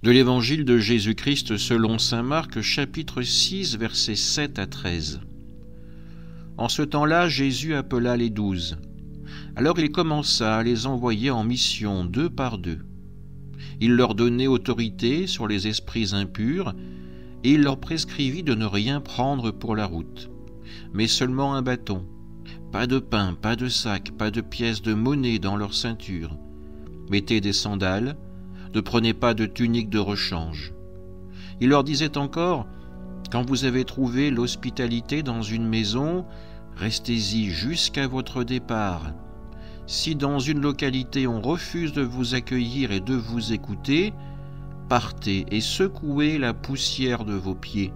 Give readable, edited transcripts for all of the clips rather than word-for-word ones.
De l'Évangile de Jésus-Christ selon saint Marc, chapitre 6, versets 7 à 13. En ce temps-là, Jésus appela les 12. Alors il commença à les envoyer en mission 2 par 2. Il leur donnait autorité sur les esprits impurs et il leur prescrivit de ne rien prendre pour la route, mais seulement un bâton. Pas de pain, pas de sac, pas de pièces de monnaie dans leur ceinture. Mettez des sandales, ne prenez pas de tunique de rechange. Il leur disait encore, quand vous avez trouvé l'hospitalité dans une maison, restez-y jusqu'à votre départ. Si dans une localité on refuse de vous accueillir et de vous écouter, partez et secouez la poussière de vos pieds.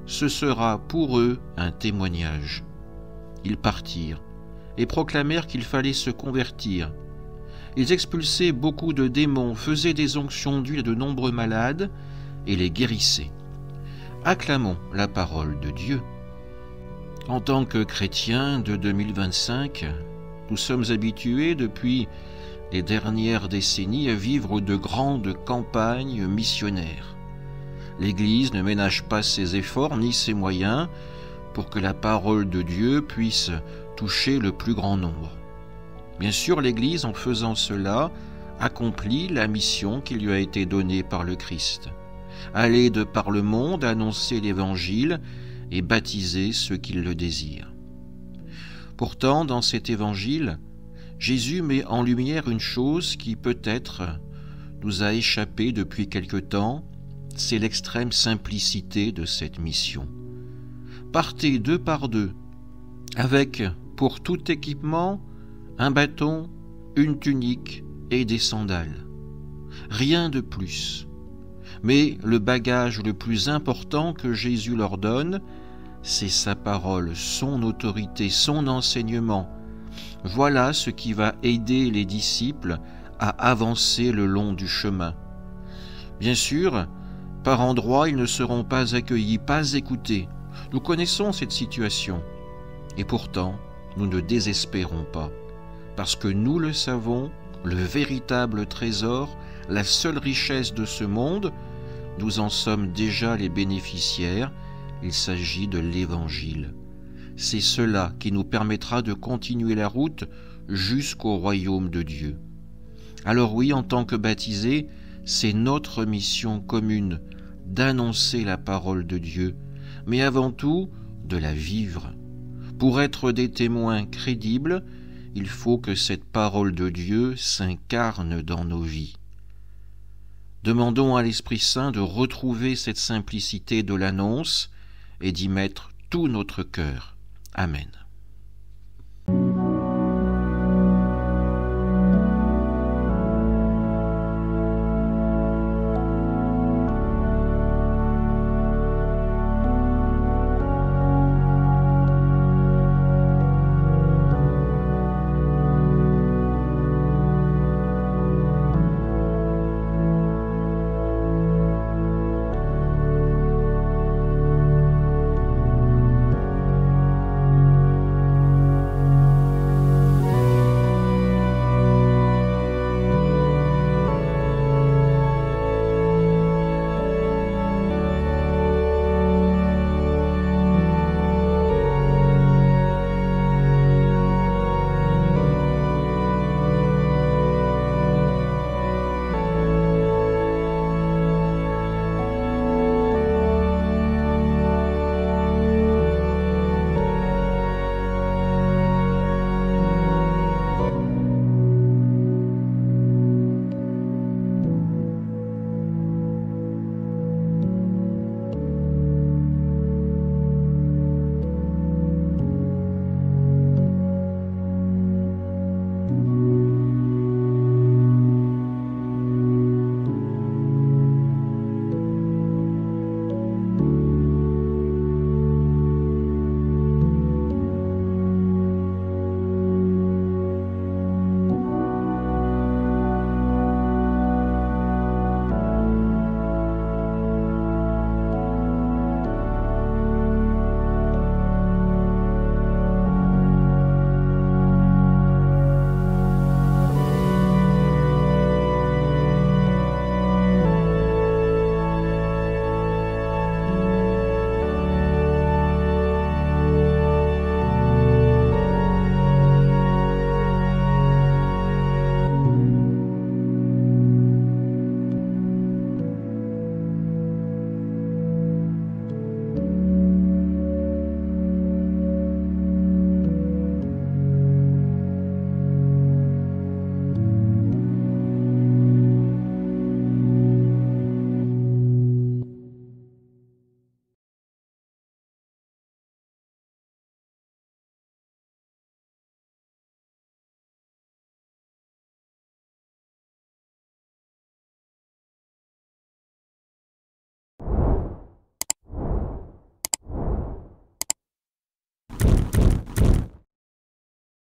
Ce sera pour eux un témoignage. Ils partirent et proclamèrent qu'il fallait se convertir. Ils expulsaient beaucoup de démons, faisaient des onctions d'huile à de nombreux malades et les guérissaient. Acclamons la parole de Dieu. En tant que chrétiens de 2025, nous sommes habitués depuis les dernières décennies à vivre de grandes campagnes missionnaires. L'Église ne ménage pas ses efforts ni ses moyens pour que la parole de Dieu puisse toucher le plus grand nombre. Bien sûr, l'Église, en faisant cela, accomplit la mission qui lui a été donnée par le Christ. Aller de par le monde, annoncer l'Évangile et baptiser ceux qui le désirent. Pourtant, dans cet Évangile, Jésus met en lumière une chose qui peut-être nous a échappé depuis quelque temps, c'est l'extrême simplicité de cette mission. Partez 2 par 2, avec, pour tout équipement, un bâton, une tunique et des sandales. Rien de plus. Mais le bagage le plus important que Jésus leur donne, c'est sa parole, son autorité, son enseignement. Voilà ce qui va aider les disciples à avancer le long du chemin. Bien sûr, par endroits, ils ne seront pas accueillis, pas écoutés. Nous connaissons cette situation. Et pourtant, nous ne désespérons pas. Parce que nous le savons, le véritable trésor, la seule richesse de ce monde, nous en sommes déjà les bénéficiaires. Il s'agit de l'Évangile. C'est cela qui nous permettra de continuer la route jusqu'au royaume de Dieu. Alors oui, en tant que baptisés, c'est notre mission commune d'annoncer la parole de Dieu, mais avant tout de la vivre. Pour être des témoins crédibles, il faut que cette parole de Dieu s'incarne dans nos vies. Demandons à l'Esprit Saint de retrouver cette simplicité de l'annonce et d'y mettre tout notre cœur. Amen.